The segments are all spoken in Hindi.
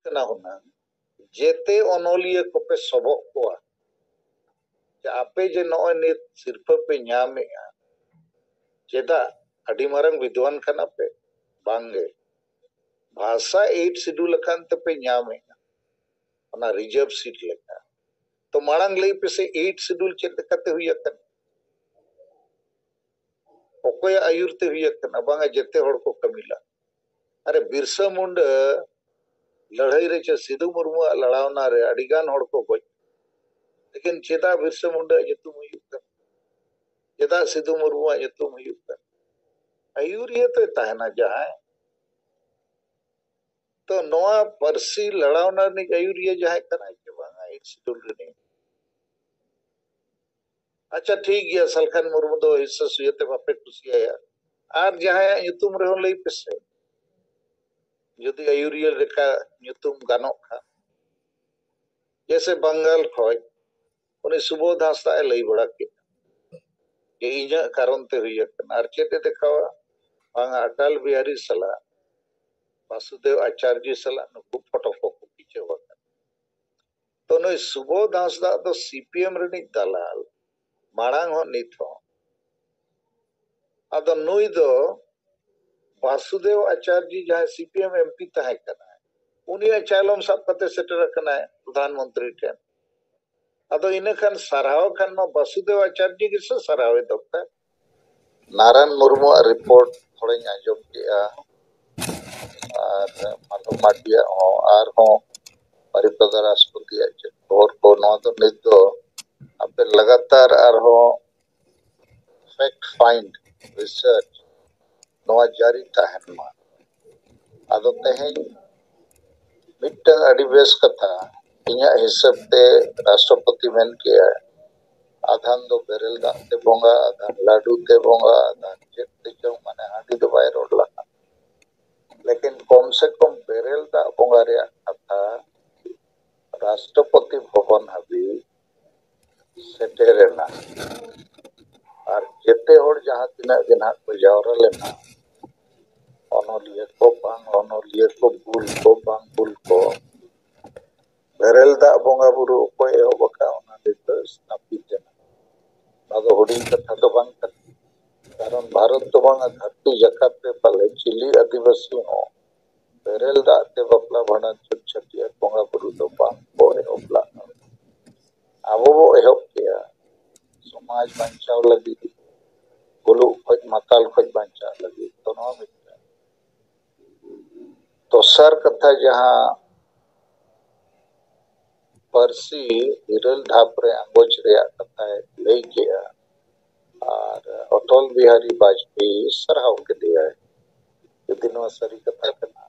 कना हुना जेते ओनोलिया को पे सबक को आपे जे नॉय ने सिर्फ पे ᱧᱟᱢ एआ चेदा अडी मारंग विद्वान खाना पे बांगे भाषा 8 शेड्यूल खान ते पे ᱧाम एआ ओना रिजर्व सीट लेका तो मारंग लई पे से 8 शेड्यूल चेत कते हुई अकन ओकोय आयुरते हुई अकन बांगा जेते होड़ को कमिला अरे बिरसा मुंडा लड़ाई रे चे सिधु मुर्मू लड़ावना रे अडिगान होड़ को गोज लेकिन चेदा बिरसा मुंडा जेतु हुयुक चेदा सिधु मुर्मू जेतु हुयुक आयुरिया तो तहना जहां तो नोआ परसी लड़ावना नि आयुरिया जहां कना के बांगा एक शेड्यूल रे अच्छा ठीक गया सलखान मुर्मू दो हिस्सा सुयते बापे कुसिया आर जहां युतुम रे लई पेसे यदि आयुरिया रेखा युतुम गानो खा जैसे बंगाल खोय उनी सुबोध हांसदा लई बड़ा के इजा कारण ते हुई आर चेते देखावा बांगा अटल बिहारी सला वासुदेव आचार्य सला नुकु फोटो को पीछे वका तो नई सुबोध हांसदा तो सीपीएम रनी दलाल मारांग हो निथो आदो नुई दो वासुदेव आचार्य जहां सीपीएम एमपी तहे कना उनी चालम सब कते सेटर कना प्रधानमंत्री टेन आदो इने खान सराव खान मा वासुदेव आचार्य के से सरावे दक्ता नारायण मुर्मू रिपोर्ट थोड़े आंजम किया और मालूम माटिया हो आर हो परिपद राष्ट्रपति और को नो तो नित दो आपे लगातार आर हो फैक्ट फाइंड रिसर्च नोआ जारी तहन मा आदो तेहें मिट्टन अडी बेस कथा इन्या हिसाब ते राष्ट्रपति मेन किया आधान दो बेरल दाते बोंगा आधान लाडू ते बोंगा आधान जेते जो माने हाडी दो बाय रोडला लेकिन कम से कम बेरल दा बोंगा रे कथा राष्ट्रपति भवन हाबी सेटेरेना और जेते होड़ जहां तिना जना को जावरा लेना ओनोलिया को बुल को बेरल दा बोंगा बुरु को एहो बका ओना दितो स्थापित जना आदो हुडिंग कथा तो बांग कारण भारत तो बांग धरती जकत पे पले चिली आदिवासी हो बेरल दा ते बपला भणा छटिया बोंगा बुरु तो बांग को एहो बला आबो वो एहो किया समाज बचाव लगी बुलु खोज मताल खोज बचाव लगी तो नो मित्र तो सर कथा जहां परसी हिरल ढापरे अंगोच रे कथा लई किया और अटल बिहारी वाजपेयी सरहाव के दिया है यदि नो सरी कथा करना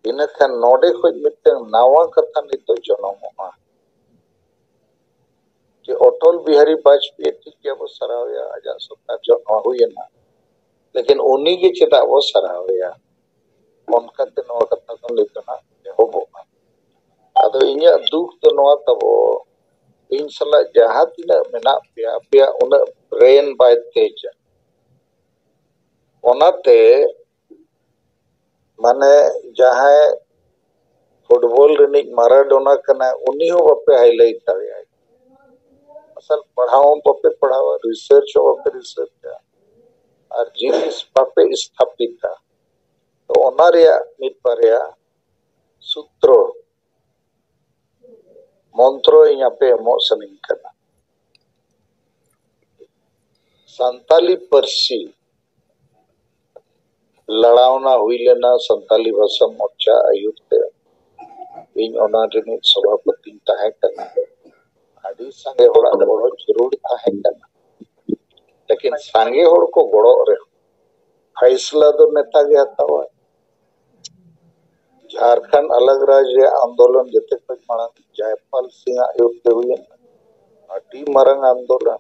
इनखान नोडे खोज मिटन नावा कथा नितो जनमोहा कि अटल बिहारी वाजपेयी ठीक के वो सरावया आजा सरकार जो हुयना लेकिन उन्हीं के चेता वो सरावया उनका ते नोवा कथा तो लेतना होबो आदो इन्या दुख तो नोवा तबो इन सला जहां तिना मेना पे उन ब्रेन बाय तेज ओनाते माने जहां फुटबॉल रनी माराडोना कना उन्हीं हो बपे हाईलाइट दाया असल पढ़ाओ बपे पढ़ावा रिसर्च हो बपे रिसर्च और जिनिस बपे स्थापित तो ओना रेया मिट पारेया सूत्र मंत्रो इया पे मो सनिंग कना संताली परसी लड़ावना हुई लेना संताली भाषा मोर्चा आयुक्त इन ओना रेनी सभापति ताहे कना आदि संगे होड़ा गोड़ो जरूर ताहे कना लेकिन संगे होड़ को गोड़ो रे फैसला दो नेता के हतावा झारखंड अलग राज्य आंदोलन जते कुछ माना जयपाल सिंह आयुक्त हुई अटी मरंग आंदोलन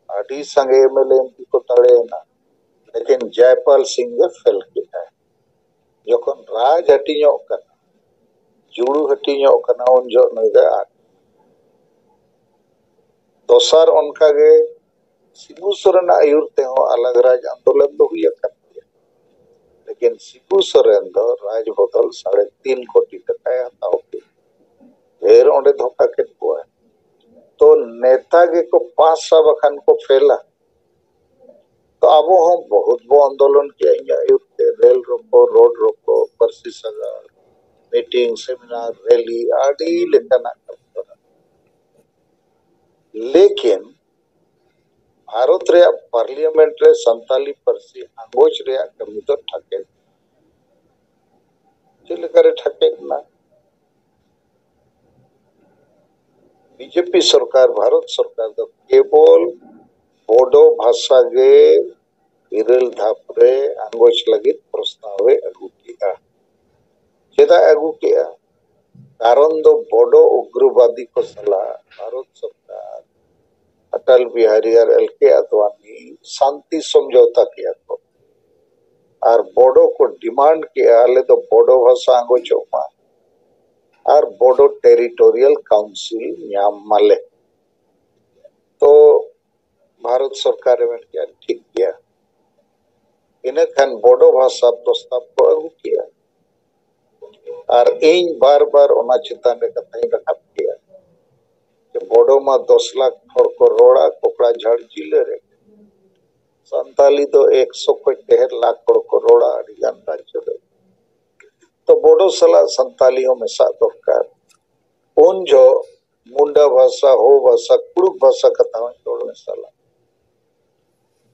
अटी संगे एमएलए एमपी को तड़े ना लेकिन जयपाल सिंह के फेल किया है जखन राज हटियो कना जुड़ू हटियो कना उन जो नगा दोसर उनका के सिबू सोरेन आयुरते हो अलग राज आंदोलन तो हुई लेकिन शिबू सोरेन दो राज बदल 3.5 कोटी टका हताव के फिर ओंडे धोखा के कोआ तो नेता के को 5 बखान को फेला तो अब हम बहुत बो आंदोलन किया रेल रोको रोड रोको परसी सगा मीटिंग सेमिनार रैली आदि लेकाना लेकिन भारत रे पार्लियामेंट रे संताली परसी आंगोच रे कमी तो ठके चिलकरे ठके ना बीजेपी सरकार भारत सरकार दो केवल बोडो भाषा गे इरेल धापरे आंगोच लगी प्रस्तावे अगु किया चेदा अगु किया कारण दो बोडो उग्रवादी को सला भारत सरकार अटल बिहारी और एलके आडवाणी शांति समझौता किया तो और बोडो को डिमांड किया ले तो बोडो भाषा आंगोचो मा और बोडो टेरिटोरियल काउंसिल न्याम माले तो भारत सरकार में क्या ठीक किया इन्हें खान बोडो भाषा प्रस्ताव को अगु किया और इन बार बार ओना चितान रे कथा रखा किया कि बोडो मा 10 लाख हर को रोड़ा कोकड़ा झाड़ जिले रे संताली तो 113 लाख हर को रोड़ा अडिगान राज्य रे तो बोडो सला संतालियों में सा दरकार उन जो मुंडा भाषा हो भाषा कुड़ुक भाषा कथा में सला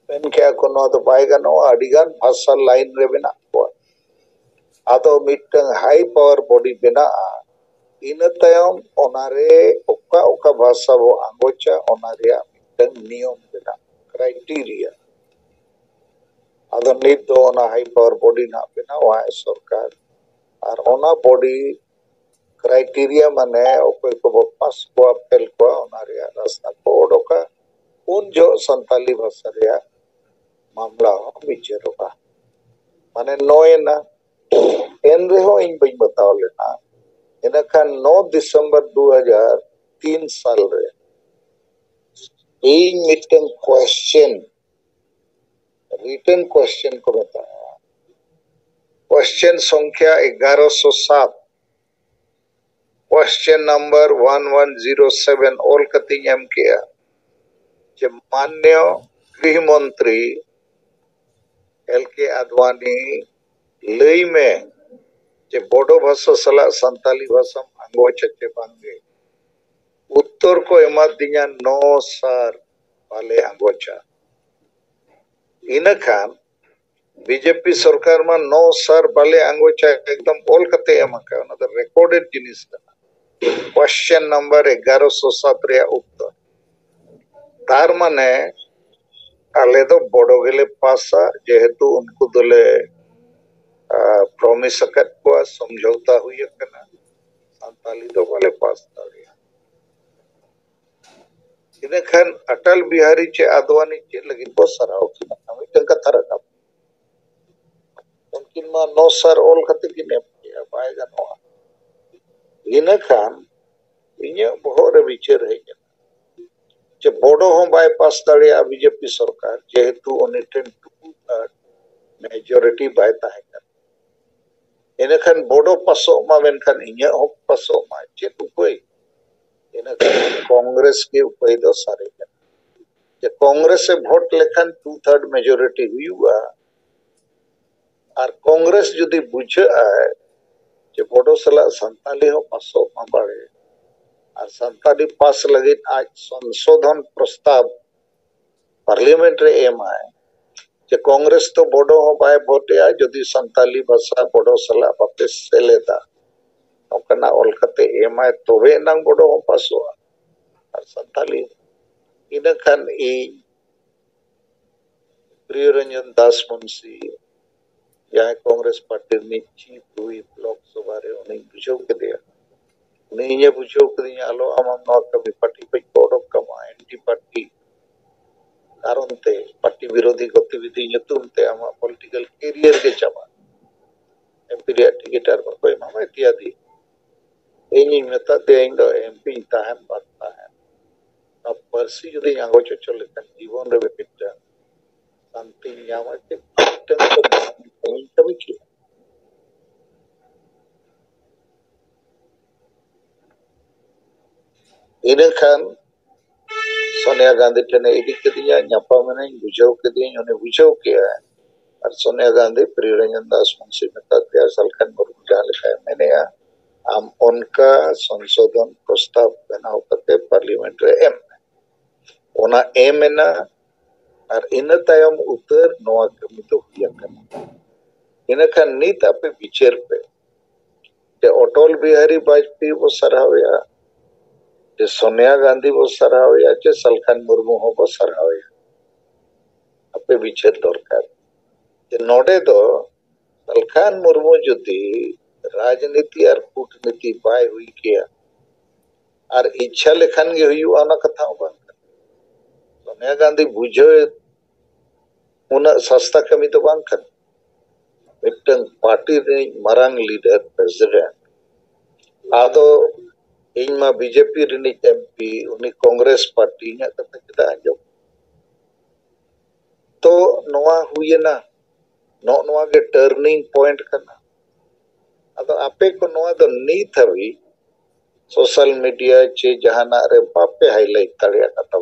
पेन क्या को तो पाएगा नो अडिगान भाषा लाइन रे बिना को आदो मिटंग हाई पावर बॉडी बिना इन तयम ओनारे ओका ओका भाषा वो आंगोचा ओनारिया मिटंग नियम बिना क्राइटेरिया आदो नित दो ओना हाई पावर बॉडी ना बिना वहाँ सरकार और ओना बॉडी क्राइटेरिया माने ओकोई को पास को फेल को ओनारिया रास्ता को ओडोका उन जो संताली भाषा रिया मामला हो विचारोगा माने नोए ना एन रेहो इन बई बताओ लेना इनका 9 दिसंबर 2003 साल रे इन मिटन क्वेश्चन रिटन क्वेश्चन को बताया क्वेश्चन संख्या 1107 क्वेश्चन नंबर 1107 ऑल कतिंग एम किया जे माननीय गृह मंत्री एलके आडवाणी लई में जे बोडो भाषा सला संताली भाषा आंगो चचे बांगे उत्तर को एमा दिया 9 सार वाले आंगोचा इन खान बीजेपी सरकार में 9 सार वाले आंगोचा एकदम ऑल कते एमा का ना तो रिकॉर्डेड जिनिस का क्वेश्चन नंबर 1107 रे उत्तर तार माने आले तो बोडो गेले पासा जेहेतु उनको दोले प्रॉमिस सकत को समझौता हुई कना संताली दो वाले पास तारिया इने खान अटल बिहारी चे आडवाणी चे लगी बहुत सारा होकी ना हमें टंका थरा का उनकिन मा 9 सार ओल खते की ने पाएगा नो इने खान इने बहुत विचार है जे बोडो हो बाईपास दाड़िया बीजेपी सरकार जेहेतु उन्हें 2/3 मेजॉरिटी बाय ताहे इन खान बोडो पासो मा वेन खान इन्या हो पासो मा चे उपाय इन खान कांग्रेस के उपाय दो सारे जे कांग्रेस से वोट लेखान 2/3 मेजॉरिटी हुआ और कांग्रेस यदि बुझे आए जे बोडो सला संताली हो पासो मा बाड़े और संताली पास लगे आज संशोधन प्रस्ताव पार्लियामेंट रे एम आए जे कांग्रेस तो बोडो हो बाय वोटे आ यदि संताली भाषा बोडो सला बापे सेलेदा ओकना ओलकते एम आए तोबे नंग बोडो हो पासो और संताली इन खान ई प्रिय रंजन दास मुंशी या कांग्रेस पार्टी नि चीफ हुई ब्लॉक सभा रे उन्हें बुझो के दिया नहीं ये बुझो के दिया आलो आम नो कभी पार्टी पे बोडो कमा एंटी पार्टी कारण ते पार्टी विरोधी गतिविधि nyutum ते आमा पॉलिटिकल कैरियर के चमा एमपी रे टिकटर पर कोई मामा इत्यादि एनी मेता ते इंदो एमपी ताहन बाता है अब परसी यदि आंगो चचो लेकन जीवन रे बेटा शांति न्यामा के कभी किया इन खान सोनिया गांधी ठेने इदी कदिया ᱧᱟᱯᱟᱢ बुझाव कदिया उन्हें बुझाव किया और सोनिया गांधी प्रियरंजन दास मुंशी मेता किया सलखन मुर्मू जहां लिखा है मैंने आम उनका संशोधन प्रस्ताव बनाव करते पार्लियामेंट रे एम ओना एम एना और इन तायम उतर नोआ कमी तो हुई करना इन खान नीत अपे विचार पे जे अटल बिहारी वाजपेयी वो सराहया जे सोनिया गांधी वो सराहया जे सलखन मुर्मू हो वो सराहया अपे विचार दरकार जे नोडे दो सलखन मुर्मू जुदी राजनीति और कूटनीति बाय हुई किया और इच्छा लेखन गे हुई आना कथा बांग सोनिया गांधी बुझे उन सस्ता कमी तो बांग कर मिटन पार्टी रे मरांग लीडर प्रेसिडेंट आदो इनमा बीजेपी रे एमपी उनी कांग्रेस पार्टी nya कथा kita anjom तो नोआ हुईना नोआ के टर्निंग पॉइंट करना अदो आपे को नोआ दो नीत हवी सोशल मीडिया चे जहाना रे बापे हाईलाइट तड़िया कथा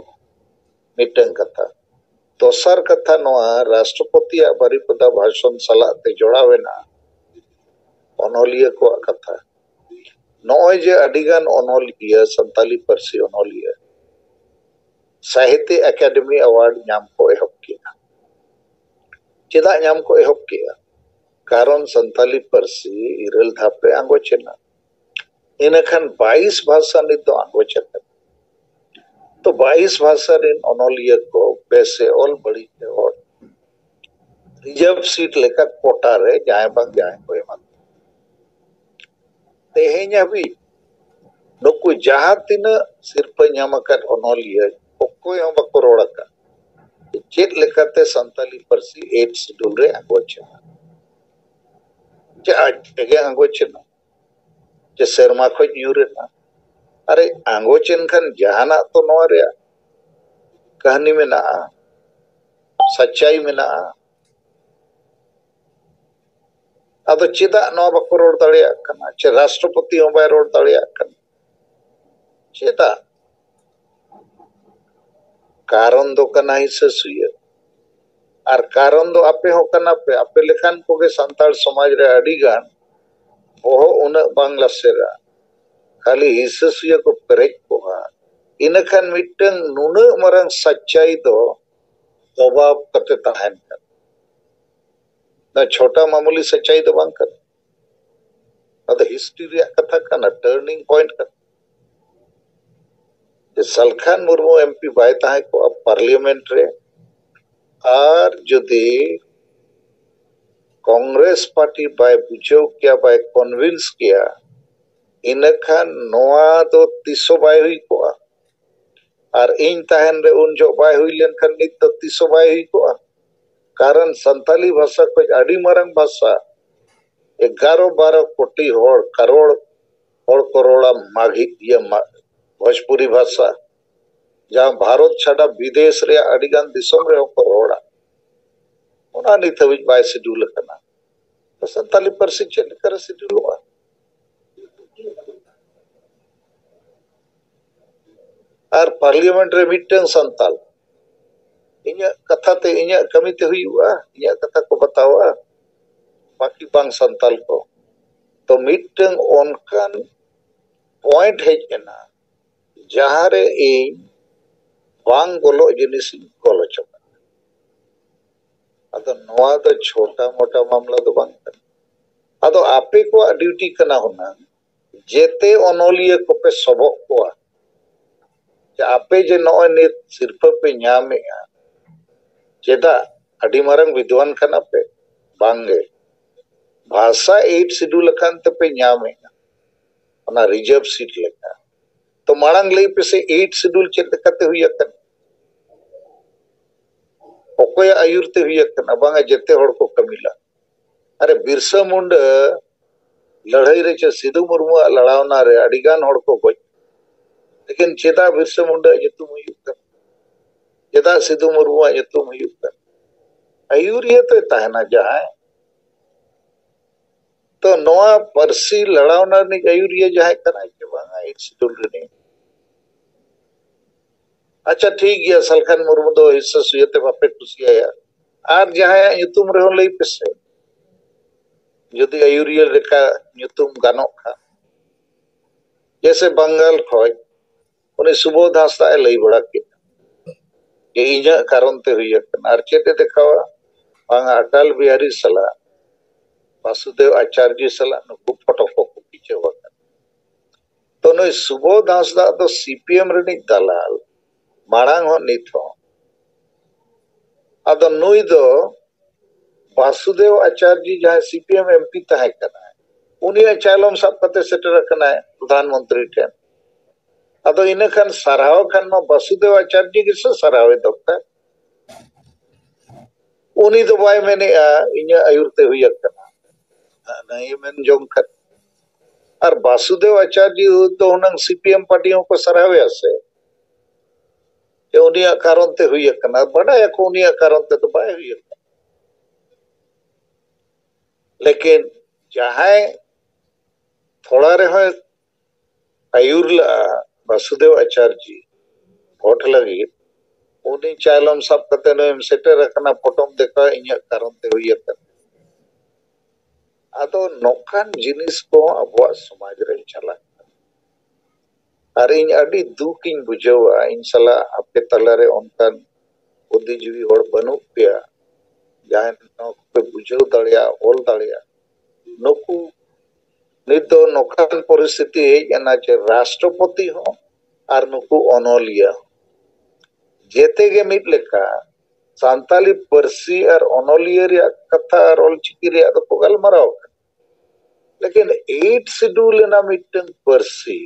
मिटन कथा दोसर कथा नोआ राष्ट्रपति बारिपदा भाषण सलाते जोड़ावेना अनोलिया को कथा नोए जे अडिगान अनोलिया संताली परसी अनोलिया साहित्य अकादमी अवार्ड नाम को एहब किया चेदा नाम को एहब किया कारण संताली परसी इरल धापे आंगोचना इनखान 22 भाषा नित आंगोचना तो 22 भाषा रिन अनोलिया को पैसे ऑल बड़ी के और रिजर्व सीट लेकर कोटा रे जाए बंग जाए कोई मत तेहेnya भी नुकु जहां तीन सिर्फ ᱧᱟᱢᱟᱠᱟᱫ अनोलिया कोई हम बको रोड़का चेत लेकाते संताली परसी 8 शेड्यूल रे आंगोचना एगे आंगोचना जे सेरमा खो न्यूरेना अरे आंगोचन खान जहाना तो नोआ रे कहानी में ना सच्चाई में ना अदो चेदा नोआ बको रोड़ दाड़िया कना चे राष्ट्रपति हो बाय रोड़ दाड़िया कना चेदा कारण दो कना ही ससुया और कारण दो आपे हो कना पे आपे लेखान कोगे संताल समाज रे अडिगान ओहो उन बांग्ला सेरा खाली हिससुया को पेरेज कोहा इनखान मिटन नुन मरंग सच्चाई दो दबाव करते तहन कर ना छोटा मामूली सच्चाई दो बांग कर अद हिस्ट्री रे कथा कना टर्निंग पॉइंट कर जे सलखान मुर्मू एमपी बाय ताहे को अब पार्लियामेंट रे और जुदी कांग्रेस पार्टी बाय बुझाव किया बाय कन्विंस किया इनखान नोआ दो तीसो बाय हुई को और इन ताहन रे उन जो बाय हुई लेनखान नित तो तीसो बाय हुई को कारण संताली भाषा को अड़ी मरंग भाषा 11-12 कोटी होड़ करोड़ होड़ करोड़ा माघी ये भोजपुरी भाषा जहां भारत छाड़ा विदेश रे अडिगान दिसम रे को रोड़ा उना नित हविज बाय शेड्यूल कना तो संताली परसी चेक कर शेड्यूल हुआ और पार्लियामेंट रे मिटन संताल इन्या कथा ते इन्या कमी ते हुआ इन्या कथा को बतावा बाकी बांग संताल को तो मिटन ओनकान पॉइंट है ना जहां रे इन बांग बोलो जिनिस बोलो चुका अदो नोआ दो छोटा मोटा मामला दो बांग अदो आपे को ड्यूटी कना होना जेते अनोलिया को पे सबक को आपे जे नोए ने सिर्फ पे ᱧᱟᱢᱮ चेदा अडी मारंग विद्वान कना पे बांगे भाषा 8 शेड्यूल खान ते पे ᱧामे ओना रिजर्व सीट लेका तो मारंग लई पे से 8 शेड्यूल चेत कते हुई अकन ओकोय आयुरते हुई अकन बांगा जेते होड़ को कमिला अरे बिरसा मुंडा लड़ाई रे चे सिधु मुर्मू लड़ावना रे अडिगान होड़ को गोज लेकिन चेदा बिरसा मुंडा युतुम हुयुक चेदा सिधु मुर्मू युतुम हुयुक आयुरिया तो ताहना जहां ᱟᱫᱚ ᱱᱚᱣᱟ ᱯᱟᱹᱨᱥᱤ ᱞᱟᱲᱟᱣᱱᱟ ᱨᱤᱱᱤᱡ ᱟᱹᱭᱩᱨᱤᱭᱟᱹ ᱡᱟᱦᱟᱸᱭ ᱠᱟᱱᱟᱭ ᱪᱮ ᱵᱟᱝᱟ 8 ᱥᱤᱰᱩᱞ ᱨᱤᱱᱤᱡ ᱟᱪᱪᱷᱟ ᱴᱷᱤक ᱜᱮᱭᱟ ᱥᱟᱞᱠᱷᱟᱱ ᱢᱩᱨᱢᱩ ᱫᱚ ᱦᱤᱥᱟᱹ ᱥᱩᱭᱟᱹᱛᱮ ᱵᱟᱯᱮ ᱠᱩᱥᱤᱭᱟᱭᱟ ᱟᱨ ᱡᱟᱦᱟᱸᱭᱟᱜ ᱧᱩᱛᱩᱢ ᱨᱮᱦᱚᱸ ᱞᱟᱹᱭ ᱯᱮᱥᱮ ᱡᱩᱫᱤ ᱟᱹᱭᱩᱨᱤᱭᱟᱹ ᱞᱮᱠᱟ ᱧᱩᱛᱩᱢ ᱜᱟᱱᱚᱜ ᱠᱷᱟᱱ जैसे बंगाल खोज उन्हें सुबोध हांसदा लई बड़ा किया कि इन्हें कारण ते हुई और चेते दिखावा बांग अटल बिहारी सला वासुदेव आचार्य सला नुकु फोटो को पीछे हुआ तो नुई सुबोध हांसदा तो सीपीएम रनिक दलाल मारांग हो निथो अदो नुई दो वासुदेव आचार्य जहां सीपीएम एमपी तहे कना उन्हीं चाइलम सब कते सेटर कना प्रधानमंत्री ठेन अदो इने खान सराव खान मा वासुदेव आचार्य के से सरावे दक्ता उनी तो बाय मैंने इन्या आयुर्ते हुई कना नहीं मैं जों खत और वासुदेव आचार्य तो उनंग सीपीएम पार्टियों को सरावे असे ये उन्हीं कारण ते हुई कना बड़ा या को उन्हीं कारण ते तो बाय हुई लेकिन जहां थोड़ा रहे आयुर्ला वासुदेव आचार्य वोट लगी उन्हीं चाइलम सब कते नोम सेटर रखना फोटोम देखा इन्या कारण ते हुई अदो नोकान जिनिस को अबवा समाज रे चला और इन अडी दुख इन बुझावा इन सला आपके तलारे उनकान बुद्धिजीवी होड़ बनु पिया जहां पे बुझाव दड़िया ओल दड़िया नुकु नित दो नोकान परिस्थिति हेजना चे राष्ट्रपति हो और नुकु अनोलिया जेते के मिट लेका सांताली पर्सी और अनोलिया रे कथा और ऑलचिकी रे तो पगल मराव लेकिन 8 शेड्यूल ना मिटन पर्सी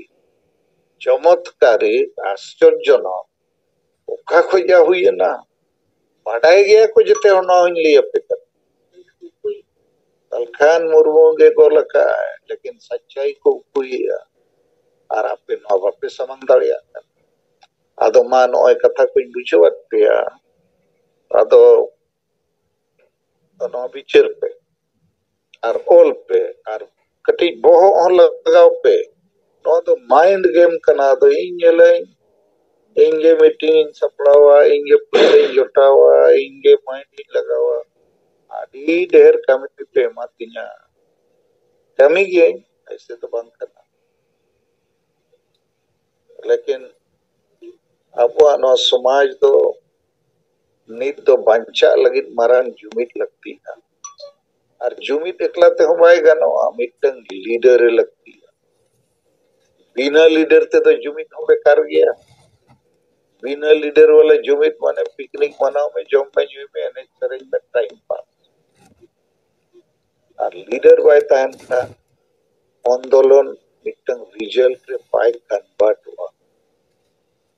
चमत्कारी आश्चर्यजनक ओका खोजा हुई ना बाडाय गया को जते होना लिए पे सलखान मुर्मू के को लका लेकिन सच्चाई को कोई और आपे नो बापे समंग दाड़िया आदो मा नोय कथा को बुझवत पेया आदो नो बिचार पे और ओल पे और कटी बोहो on लगाव पे नो तो माइंड गेम कना तो इंगे मीटिंग सपड़ावा इंगे प्ले जोटावा इंगे माइंड लगावा आदि ढेर कमी पे मातिना कमी गई ऐसे तो बंद करना लेकिन अबवा नो समाज तो नित तो बंचा लगी मारान जुमित लगती है और जुमित एकलाते हम बाय गानोआ मिटन लीडर लगती है बिना लीडर ते तो जुमित हो बेकार गया बिना लीडर वाला जुमित माने पिकनिक मनाओ में जोम में जुई में अनेक तरह में टाइम पास और लीडर बाय तान का आंदोलन मिटन रिजल्ट रे पाई कन्वर्ट हुआ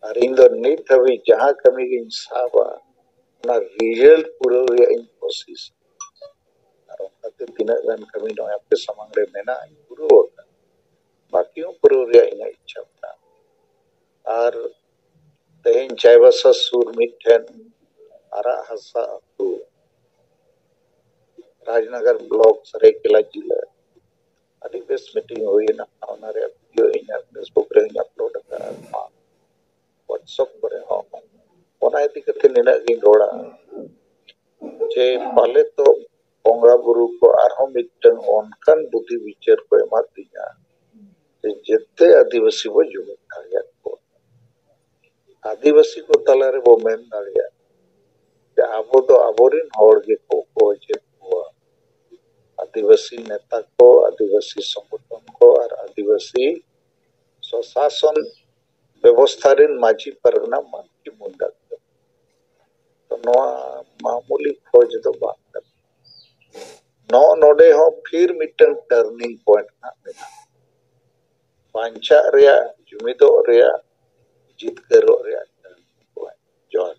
और इन दो नित हवी जहां कमी की इंसाबा ना रिजल्ट पूरा रे इन कोशिश और उनते तीना गन कमी नो आपके समंग रे मेना पूरा होता बाकियों पूरा रे इन इच्छा था और तेन चाइबसा सुर मिठन आरा हसा तू राजनगर ब्लॉक सरेकेला जिला अभी बेस मीटिंग हुई ना हमारे वीडियो इन फेसबुक रे अपलोड कर व्हाट्सएप पर हो ओना इति कथे निना गिन रोड़ा जे पहले तो बोंगा बुरु को आरो मिटन ओनकन बुद्धि विचार को एमा दिया जे जेते आदिवासी वो जुमे दाड़िया को आदिवासी को तलारे वो मेन दाड़िया जे आबो तो आबोरिन होड़ के को जे हुआ आदिवासी नेता को आदिवासी संगठन को और आदिवासी स्वशासन व्यवस्था रिन माझी परगना मान की मुंडा तो नोआ मामूली खोज तो बात नो नोडे हो फिर मिटन टर्निंग पॉइंट ना बांचा रिया जुमिदो रिया जितकरो रिया टर्निंग पॉइंट जो